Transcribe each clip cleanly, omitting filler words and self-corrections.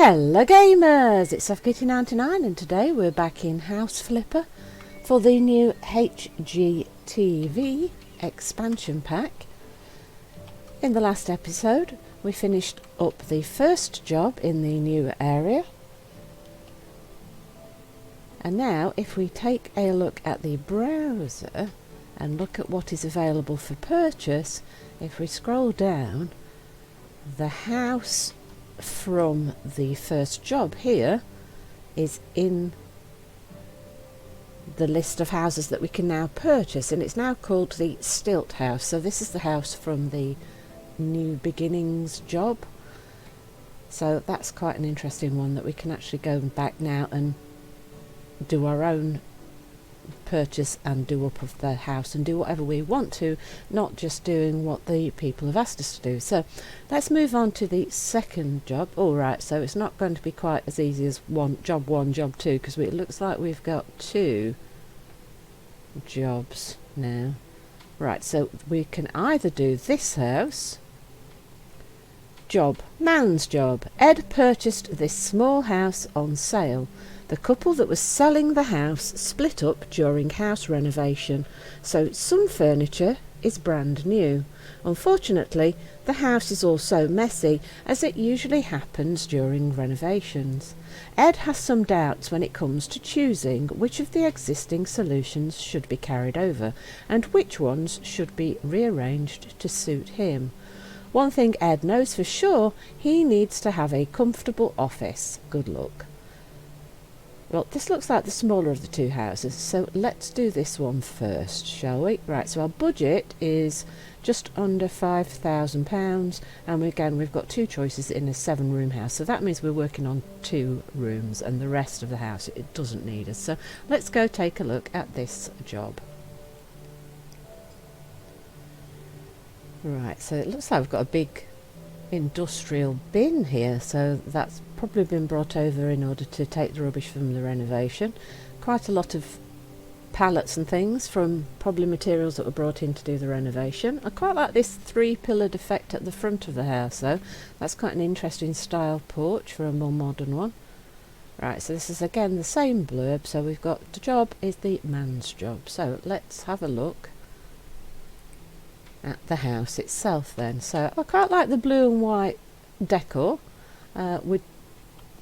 Hello gamers, it's FKT99 and today we're back in House Flipper for the new HGTV expansion pack. In the last episode we finished up the first job in the new area, and now if we take a look at the browser and look at what is available for purchase, if we scroll down, the house from the first job here is in the list of houses that we can now purchase, and it's now called the Stilt House. So this is the house from the New Beginnings job, so that's quite an interesting one that we can actually go back now and do our own purchase and do up of the house and do whatever we want to, not just doing what the people have asked us to do. So let's move on to the second job. Alright, so it's not going to be quite as easy as job one, job two, because it looks like we've got two jobs now. Right, so we can either do this house. Job, man's job. Ed purchased this small house on sale. The couple that was selling the house split up during house renovation, so some furniture is brand new. Unfortunately, the house is also messy, as it usually happens during renovations. Ed has some doubts when it comes to choosing which of the existing solutions should be carried over and which ones should be rearranged to suit him. One thing Ed knows for sure, he needs to have a comfortable office. Good luck. Well, this looks like the smaller of the two houses, so let's do this one first, shall we? Right, so our budget is just under £5,000, and again we've got two choices in a 7-room house, so that means we're working on 2 rooms, and the rest of the house, it doesn't need us. So let's go take a look at this job. Right, so it looks like we've got a big industrial bin here, so that's probably been brought over in order to take the rubbish from the renovation. Quite a lot of pallets and things from probably materials that were brought in to do the renovation. I quite like this 3-pillared effect at the front of the house though. That's quite an interesting style porch for a more modern one. Right, so this is again the same blurb, so we've got the job is the man's job. So let's have a look at the house itself then. So I quite like the blue and white decor.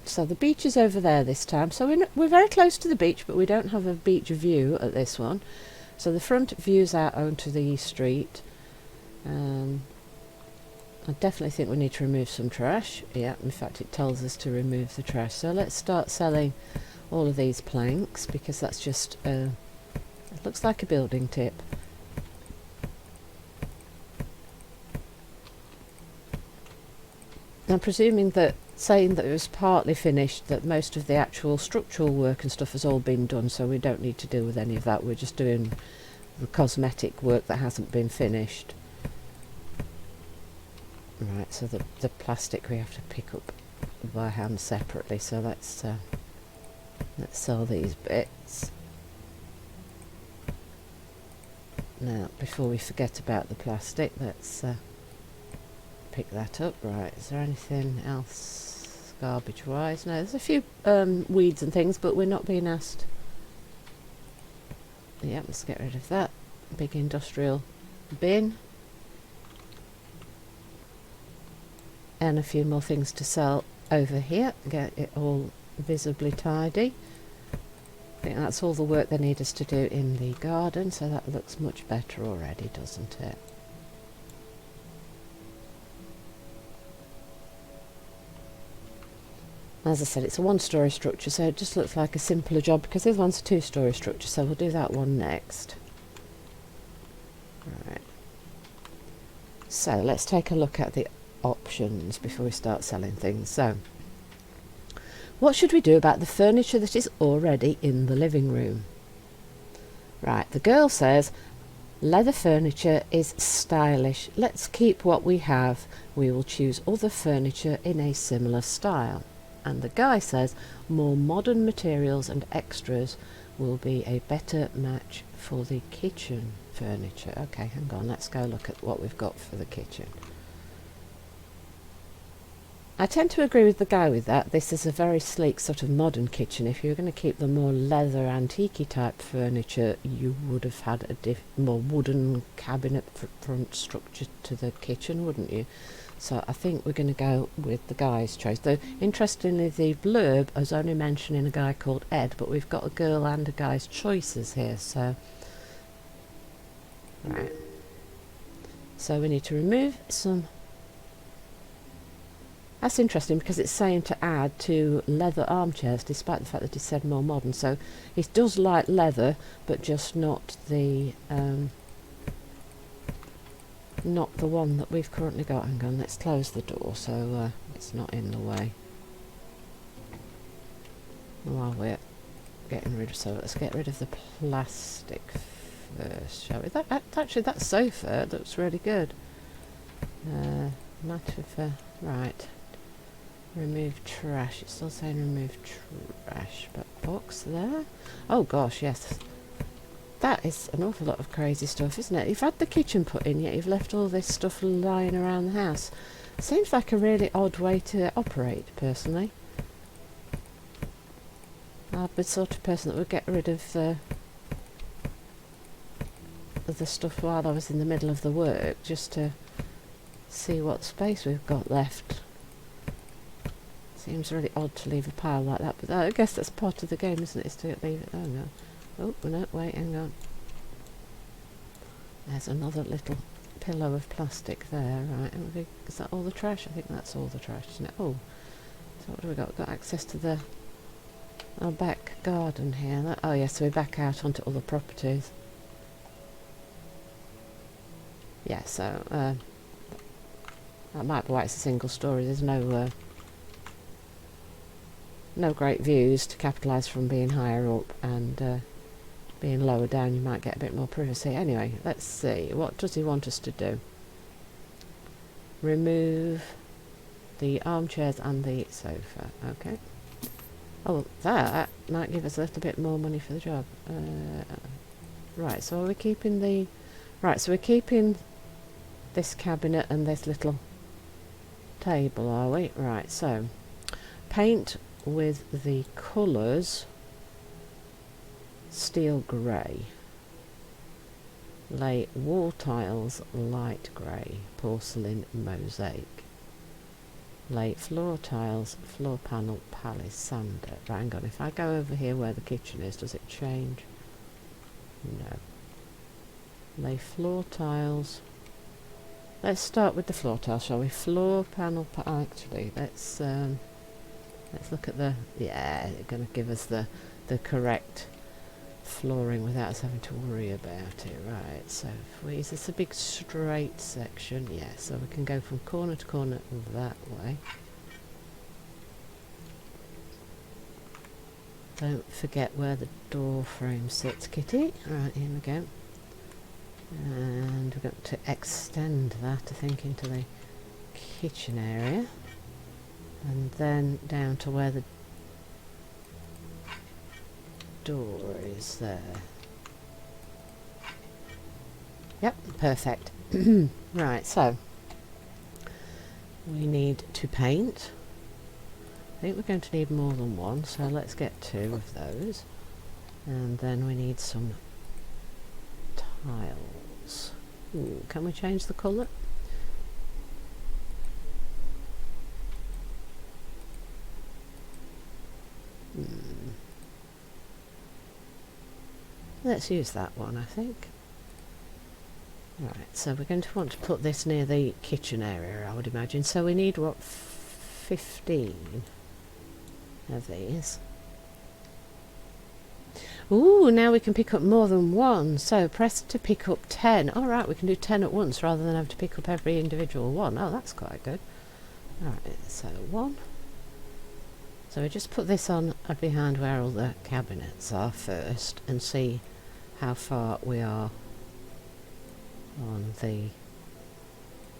So the beach is over there this time, so we're very close to the beach, but we don't have a beach view at this one. So the front views out onto the street. I definitely think we need to remove some trash. Yeah, in fact it tells us to remove the trash. So let's start selling all of these planks, because that's just it looks like a building tip. I'm presuming that, saying that it was partly finished, that most of the actual structural work and stuff has all been done, so we don't need to deal with any of that. We're just doing the cosmetic work that hasn't been finished. Right, so the plastic we have to pick up by hand separately, so let's sell these bits. Now, before we forget about the plastic, let's pick that up. Right, is there anything else garbage wise? No, there's a few weeds and things, but we're not being asked. Yep, let's get rid of that big industrial bin, and a few more things to sell over here. Get it all visibly tidy. I think that's all the work they need us to do in the garden, so that looks much better already, doesn't it? As I said, it's a 1-storey structure, so it just looks like a simpler job, because this one's a 2-storey structure, so we'll do that one next. Right. So let's take a look at the options before we start selling things. So, what should we do about the furniture that is already in the living room? Right, the girl says, leather furniture is stylish. Let's keep what we have. We will choose other furniture in a similar style. And the guy says more modern materials and extras will be a better match for the kitchen furniture. Okay, hang on, let's go look at what we've got for the kitchen. I tend to agree with the guy with that. This is a very sleek sort of modern kitchen. If you were going to keep the more leather antique type furniture, you would have had a more wooden cabinet front structure to the kitchen, wouldn't you? So I think we're going to go with the guy's choice. Though interestingly, the blurb is only mentioning a guy called Ed, but we've got a girl and a guy's choices here. So right. So we need to remove some. That's interesting because it's saying to add 2 leather armchairs, despite the fact that it said more modern. So it does like leather, but just not the one that we've currently got. Hang on, let's close the door so it's not in the way. While we're getting rid of, so let's get rid of the plastic first, shall we? Actually, that sofa looks really good. Matter of right. Remove trash. It's still saying remove trash, but books there. Oh gosh, yes. That is an awful lot of crazy stuff, isn't it? You've had the kitchen put in, yet you've left all this stuff lying around the house. Seems like a really odd way to operate, personally. I'm the sort of person that would get rid of the stuff while I was in the middle of the work, just to see what space we've got left. Seems really odd to leave a pile like that, but I guess that's part of the game, isn't it? Is to leave it. Oh no. Oh no, wait, hang on. There's another little pillow of plastic there, right? Is that all the trash? I think that's all the trash, isn't it? Oh, so what do we got? We've got access to our back garden here. Oh yes, so we're back out onto other properties. Yeah, so that might be why it's a single story. There's no great views to capitalise from being higher up, and being lower down you might get a bit more privacy. Anyway, let's see, what does he want us to do? Remove the armchairs and the sofa. Okay. Oh, that might give us a little bit more money for the job. Right, so are we keeping the... Right, so we're keeping this cabinet and this little table, are we? Right, so paint with the colours steel grey, lay wall tiles light grey, porcelain mosaic, lay floor tiles floor panel palisander. Right, hang on, if I go over here where the kitchen is, does it change? No. Lay floor tiles. Let's start with the floor tiles, shall we? Floor panel actually, let's look at the... Yeah, they're going to give us the correct flooring without us having to worry about it. Right, so if we... Is this a big straight section? Yeah, so we can go from corner to corner that way. Don't forget where the door frame sits, Kitty. Right, here we go. And we're going to extend that, I think, into the kitchen area. And then down to where the door is there. Yep, perfect. Right, so we need to paint. I think we're going to need more than one, so let's get 2 of those. And then we need some tiles. Ooh, can we change the colour? Let's use that one, I think. Right, so we're going to want to put this near the kitchen area, I would imagine. So we need, what, 15 of these. Ooh, now we can pick up more than one. So press to pick up 10. All right, we can do 10 at once rather than have to pick up every individual one. Oh, that's quite good. All right, so 1. So we just put this on behind where all the cabinets are first and see how far we are on the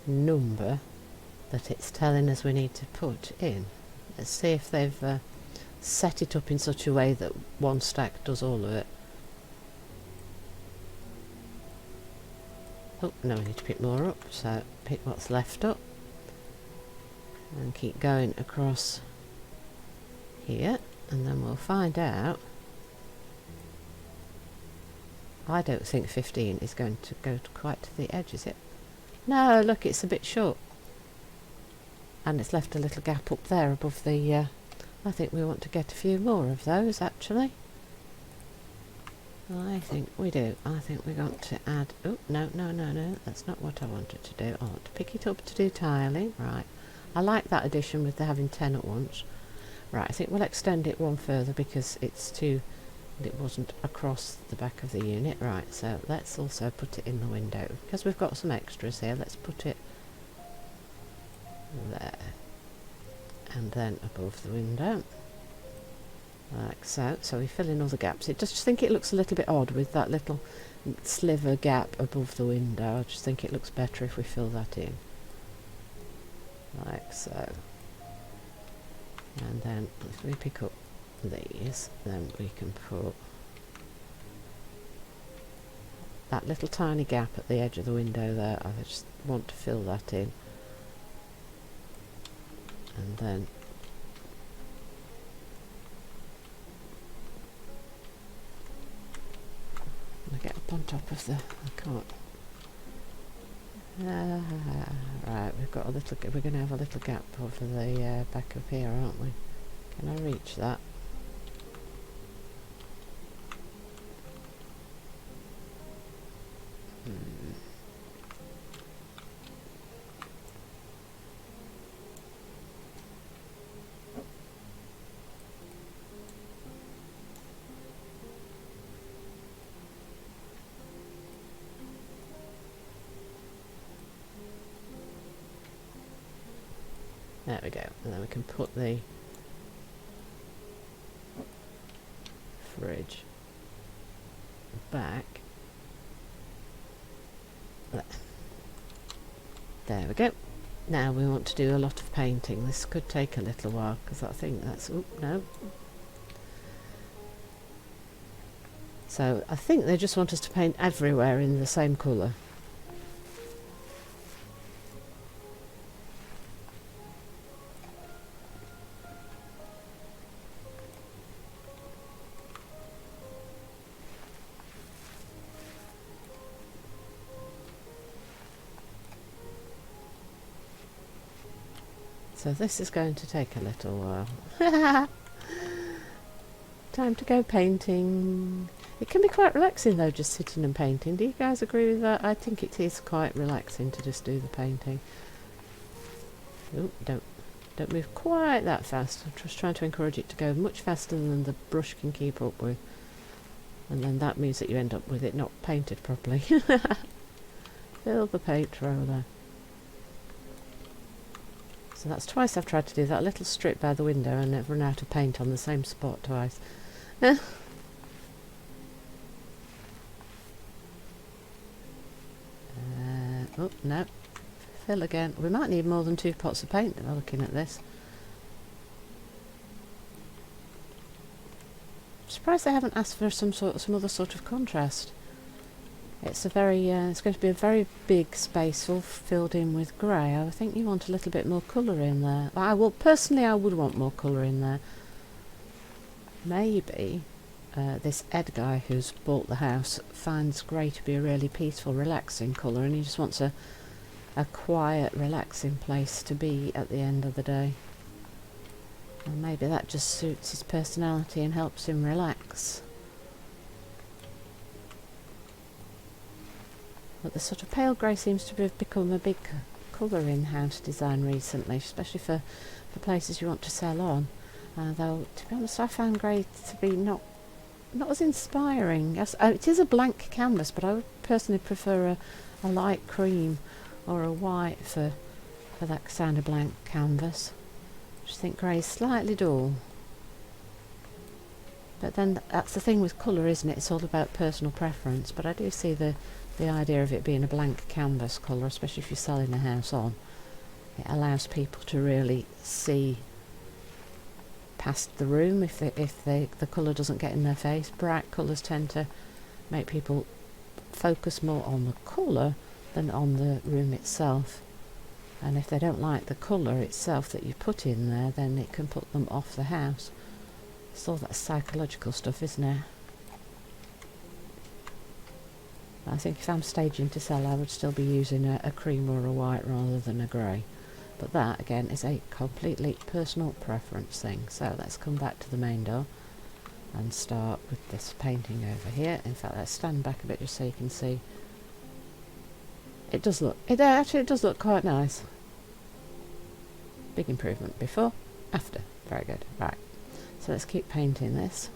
number that it's telling us we need to put in. Let's see if they've set it up in such a way that one stack does all of it. Oh, no, we need to pick more up, so pick what's left up. and keep going across here, and then we'll find out. I don't think 15 is going to go quite to the edge, is it? No, look, it's a bit short. And it's left a little gap up there above the... I think we want to get a few more of those, actually. I think we do. I think we got to add... Oh, no, that's not what I wanted to do. I want to pick it up to do tiling. Right. I like that addition with the having 10 at once. Right, I think we'll extend it one further because it's too... It wasn't across the back of the unit. Right, so let's also put it in the window. Because we've got some extras here, let's put it there. And then above the window. Like so. So we fill in all the gaps. I just think it looks a little bit odd with that little sliver gap above the window. I just think it looks better if we fill that in. Like so. And then if we pick up these, then we can put that little tiny gap at the edge of the window there. I just want to fill that in, and then I get up on top of the... I can't. Right, we've got a little... We're going to have a little gap over the back of here, aren't we? Can I reach that? There we go, and then we can put the fridge back there. There we go. Now we want to do a lot of painting. This could take a little while because I think that's... Oh, no. So I think they just want us to paint everywhere in the same colour. So this is going to take a little while. Time to go painting. It can be quite relaxing though, just sitting and painting. Do you guys agree with that? I think it is quite relaxing to just do the painting. Oh, don't move quite that fast. I'm just trying to encourage it to go much faster than the brush can keep up with. And then that means that you end up with it not painted properly. Fill the paint roller. So that's twice I've tried to do that little strip by the window and I've run out of paint on the same spot twice. Oh, no. Fill again. We might need more than 2 pots of paint by looking at this. I'm surprised they haven't asked for some other sort of contrast. It's a very, it's going to be a very big space all filled in with grey. I think you want a little bit more colour in there. Personally I would want more colour in there. Maybe this Ed guy who's bought the house finds grey to be a really peaceful, relaxing colour, and he just wants a quiet, relaxing place to be at the end of the day. And maybe that just suits his personality and helps him relax. But the sort of pale grey seems to have become a big colour in house design recently, especially for places you want to sell on. Though, to be honest, I found grey to be not as inspiring. It is a blank canvas, but I would personally prefer a light cream or a white for that kind of blank canvas. I just think grey is slightly dull. But then that's the thing with colour, isn't it? It's all about personal preference. But I do see the idea of it being a blank canvas colour, especially if you're selling a house on. It allows people to really see past the room if the colour doesn't get in their face. Bright colours tend to make people focus more on the colour than on the room itself. and if they don't like the colour itself that you put in there, then it can put them off the house. It's all that psychological stuff, isn't it? I think if I'm staging to sell, I would still be using a cream or a white rather than a grey. But that, again, is a completely personal preference thing. So let's come back to the main door and start with this painting over here. In fact, let's stand back a bit just so you can see. It does look, it does look quite nice. Big improvement before, after. Very good. Right. So let's keep painting this.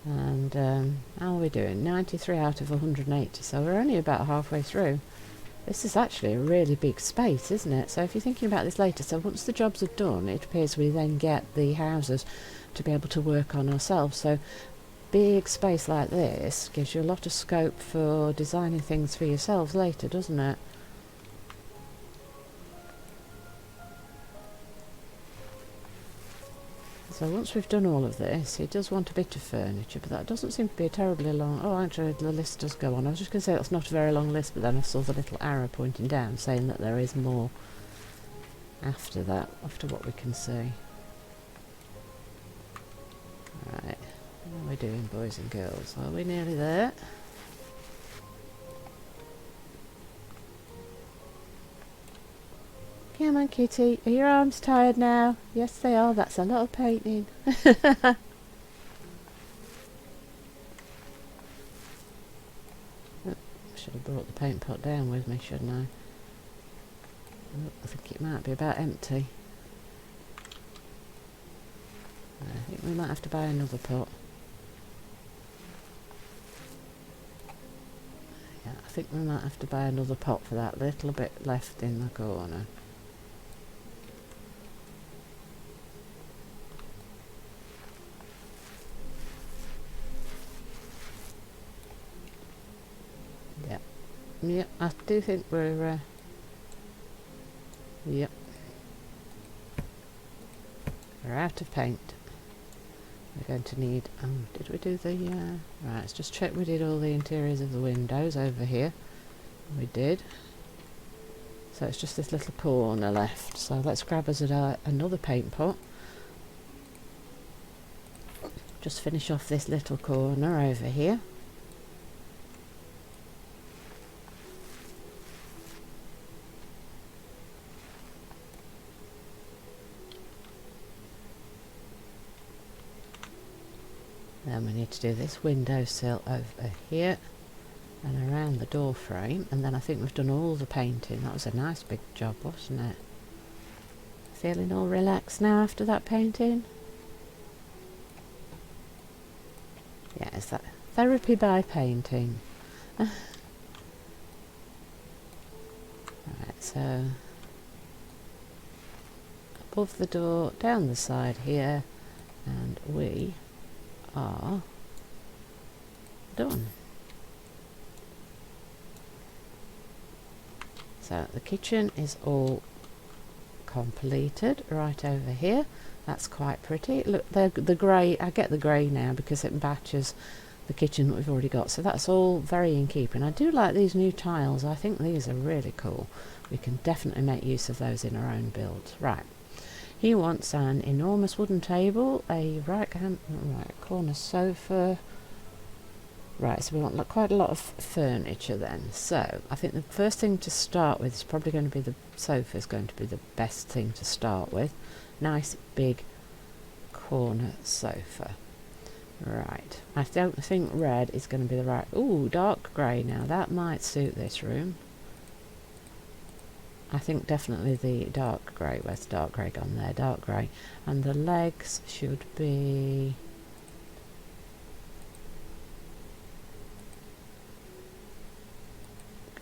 And how are we doing? 93 out of 180, so we're only about halfway through. This is actually a really big space, isn't it? So if you're thinking about this later, so once the jobs are done, it appears we then get the houses to be able to work on ourselves. So big space like this gives you a lot of scope for designing things for yourselves later, doesn't it? So once we've done all of this, he does want a bit of furniture, but that doesn't seem to be a terribly long... Oh, actually, the list does go on. I was just going to say that's not a very long list, but then I saw the little arrow pointing down, saying that there is more after that, after what we can see. Right, how are we doing, boys and girls? Are we nearly there? Come on, Kitty. Are your arms tired now? Yes, they are. That's a lot of painting. Should have brought the paint pot down with me, shouldn't I? Oh, I think it might be about empty. I think we might have to buy another pot. Yeah, I think we might have to buy another pot for that little bit left in the corner. Yep, I do think we're, yep, we're out of paint. We're going to need, did we do the, right, let's just check we did all the interiors of the windows over here. We did. So it's just this little corner left. So let's grab us another paint pot. Just finish off this little corner over here. Then we need to do this windowsill over here and around the door frame, and then I think we've done all the painting. That was a nice big job, wasn't it? Feeling all relaxed now after that painting? Yeah, it's that therapy by painting. Right, so above the door, down the side here, and we are done. So the kitchen is all completed right over here. That's quite pretty. Look, the grey, I get the grey now because it matches the kitchen that we've already got. So that's all very in keeping. I do like these new tiles. I think these are really cool. We can definitely make use of those in our own builds. Right. He wants an enormous wooden table, a right corner sofa. Right, so we want quite a lot of furniture then. So I think the first thing to start with is probably going to be the sofa is going to be the best thing to start with. Nice big corner sofa. Right, I don't think red is going to be the right... Ooh, dark grey now. That might suit this room. I think definitely the dark grey. Where's the dark grey gone there? Dark grey. And the legs should be...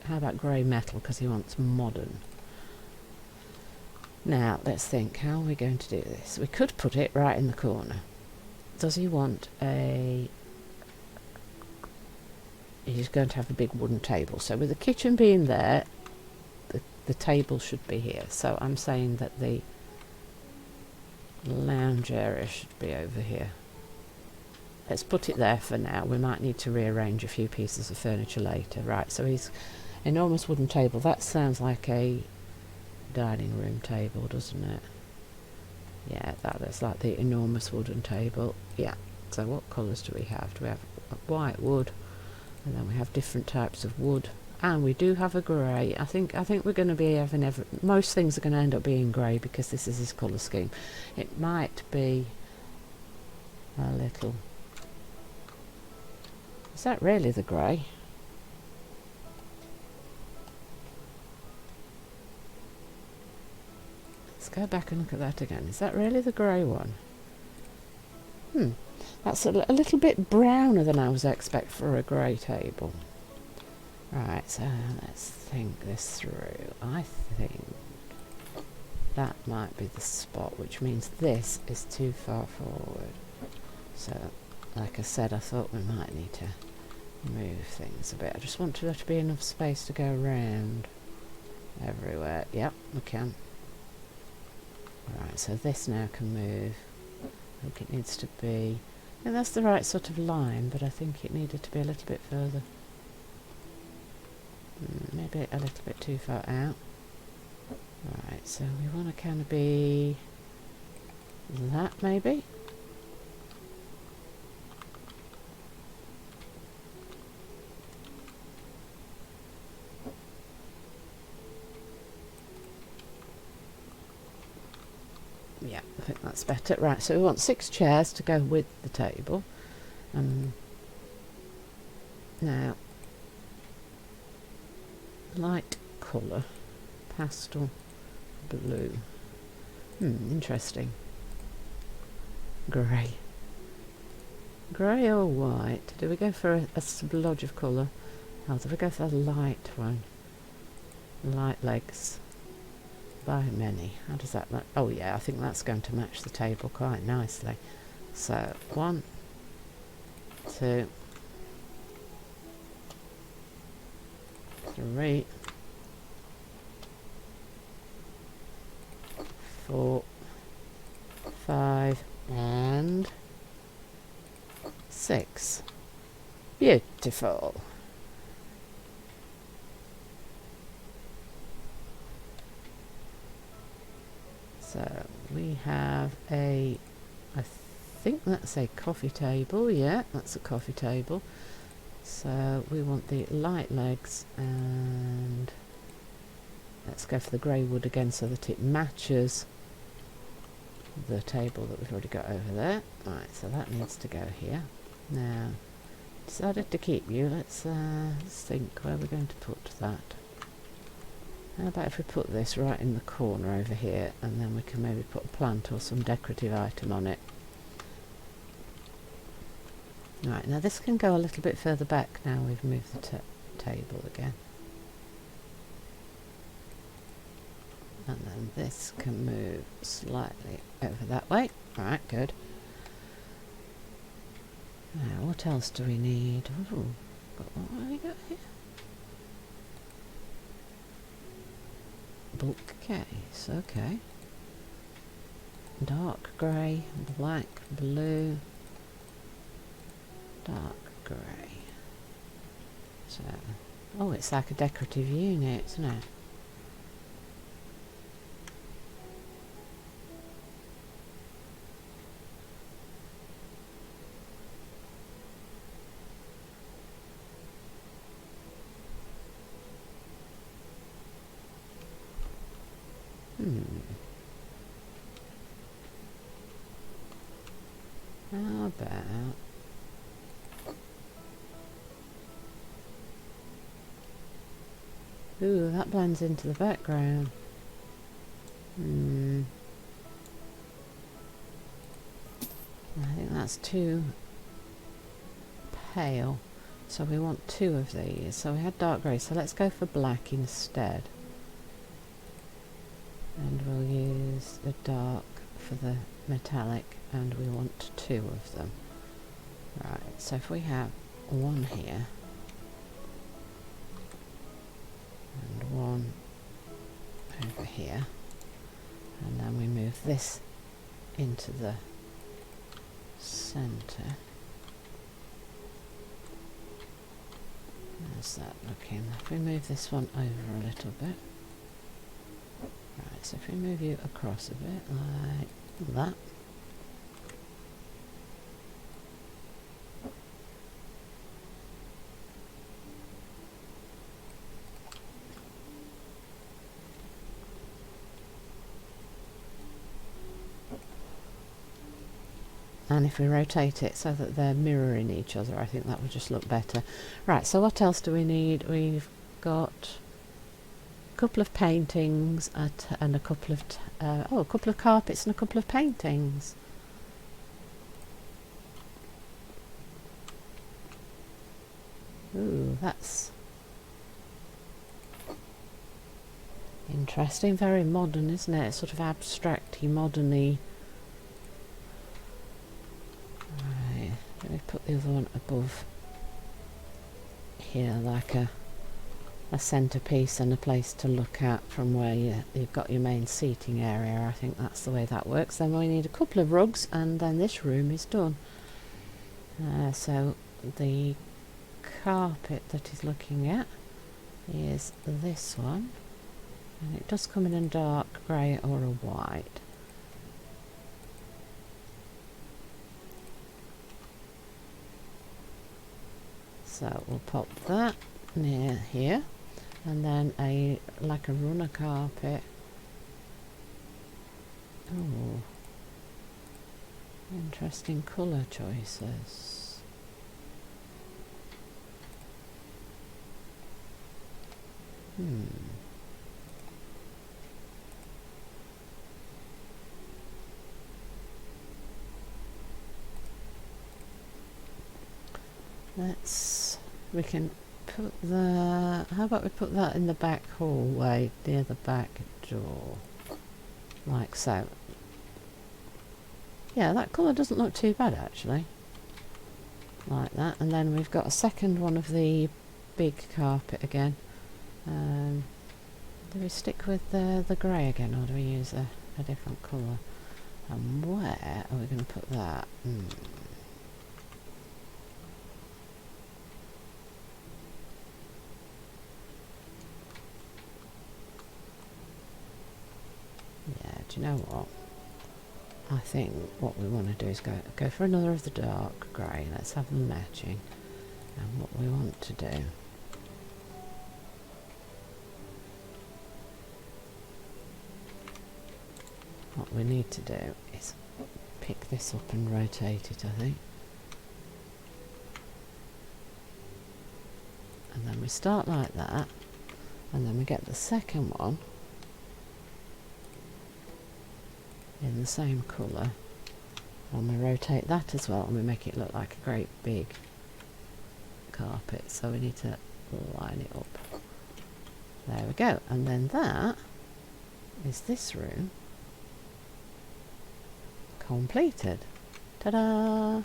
How about grey metal, because he wants modern. Now, let's think. How are we going to do this? We could put it right in the corner. Does he want a... He's going to have a big wooden table. So with the kitchen being there, the table should be here. So I'm saying that the lounge area should be over here. let's put it there for now. We might need to rearrange a few pieces of furniture later. Right, so his enormous wooden table. That sounds like a dining room table, doesn't it? Yeah, that is like the enormous wooden table. Yeah. So what colours do we have? Do we have white wood, and then we have different types of wood, and we do have a grey. I think we're going to be having most things are going to end up being grey because this is his colour scheme. It might be a little. Is that really the grey? Let's go back and look at that again. Is that really the grey one? That's a little bit browner than I was expecting for a grey table. Right, so let's think this through. I think that might be the spot, which means this is too far forward. So, like I said, I thought we might need to move things a bit. I just want there to be enough space to go around everywhere. Yep, we can. Right, so this now can move. I think it needs to be, and that's the right sort of line, but I think it needed to be a little bit further. Maybe a little bit too far out. Right, so we want to kind of be that maybe. Yeah, I think that's better. Right, so we want 6 chairs to go with the table. Now, light colour, pastel blue. Interesting. Grey. Grey or white? Do we go for a splodge of colour? Oh, do we go for the light one? Light legs. By many. How does that look? Oh yeah, I think that's going to match the table quite nicely. So 1, 2, 3, 4, 5 and 6. Beautiful. So we have I think that's a coffee table. Yeah, that's a coffee table. So we want the light legs, and let's go for the grey wood again so that it matches the table that we've already got over there. Right, so that needs to go here. Now, decided to keep you. Let's think where we're going to put that. How about if we put this right in the corner over here, and then we can maybe put a plant or some decorative item on it. Right, now this can go a little bit further back now we've moved the table again. And then this can move slightly over that way. Right, good. Now, what else do we need? Ooh, what have we got here? Bookcase, okay. Dark grey, black, blue, dark grey. So, oh, it's like a decorative unit, isn't it? How about ooh, that blends into the background. I think that's too pale. So we want 2 of these. So we had dark grey, so let's go for black instead. And we'll use the dark for the metallic, and we want 2 of them. Right, so if we have 1 here and 1 over here, and then we move this into the centre. How's that looking? If we move this one over a little bit. Right, so if we move you across a bit like that. And if we rotate it so that they're mirroring each other, I think that would just look better. Right, so what else do we need? We've got a couple of paintings and a couple of a couple of carpets and a couple of paintings. Ooh, that's interesting. Very modern, isn't it? Sort of abstract-y, modern-y. Right, let me put the other one above here, like a centrepiece and a place to look at from where you've got your main seating area. I think that's the way that works. Then we need a couple of rugs and then this room is done. So the carpet that he's looking at is this one, and it does come in a dark grey or a white. So we'll pop that near here, and then like a runner carpet. Oh, interesting colour choices. We can put the, how about we put that in the back hallway near the back door, like so. Yeah, that colour doesn't look too bad actually, like that. And then we've got a second one of the big carpet again. Do we stick with the grey again, or do we use a different colour? And where are we going to put that? Yeah, do you know what? I think what we want to do is go for another of the dark grey. Let's have them matching. And what we want to do, what we need to do is pick this up and rotate it, I think. And then we start like that, and then we get the second one in the same colour, and we rotate that as well, and we make it look like a great big carpet. So we need to line it up. There we go. And then that is this room completed. Ta-da!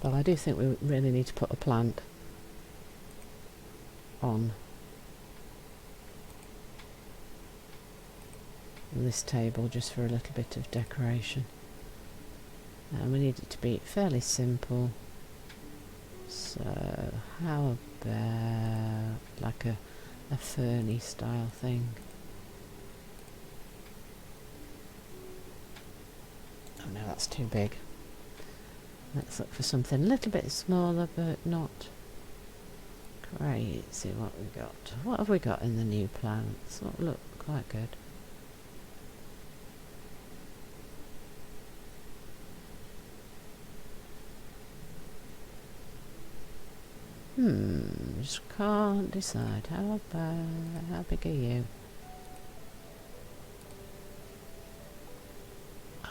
But I do think we really need to put a plant on this table just for a little bit of decoration. And we need it to be fairly simple. So how about like a ferny style thing? Oh no, that's too big. Let's look for something a little bit smaller but not crazy. What we got? What have we got in the new plants? What look quite good? Just can't decide. How big are you?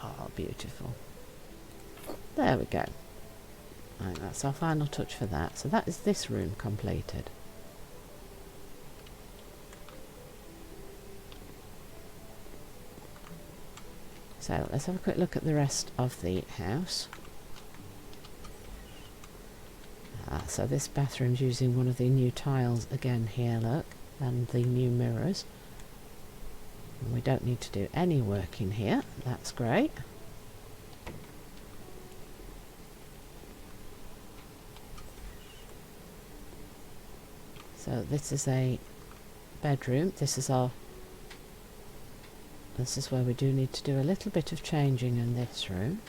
Oh, beautiful. There we go. Right, that's our final touch for that. So that is this room completed. So let's have a quick look at the rest of the house. So this bathroom's using one of the new tiles again here, look, and the new mirrors. And we don't need to do any work in here. That's great. So this is a bedroom. This is where we do need to do a little bit of changing in this room.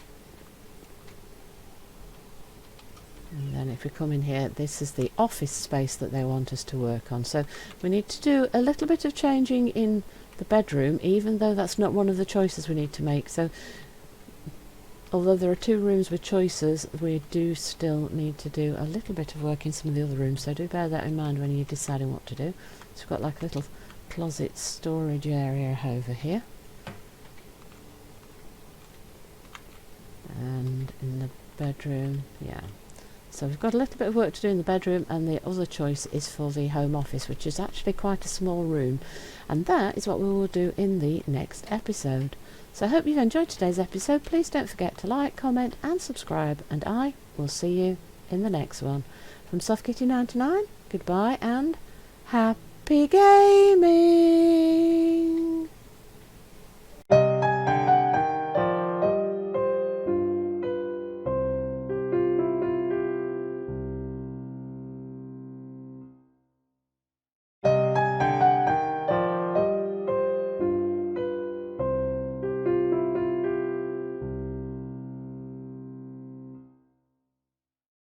And then if we come in here, this is the office space that they want us to work on. So we need to do a little bit of changing in the bedroom, even though that's not one of the choices we need to make. So although there are 2 rooms with choices, we do still need to do a little bit of work in some of the other rooms. So do bear that in mind when you're deciding what to do. So we've got like a little closet storage area over here. And in the bedroom, yeah. So we've got a little bit of work to do in the bedroom, and the other choice is for the home office, which is actually quite a small room, and that is what we will do in the next episode. So I hope you've enjoyed today's episode. Please don't forget to like, comment and subscribe, and I will see you in the next one. From SoftKitty99, goodbye and happy gaming!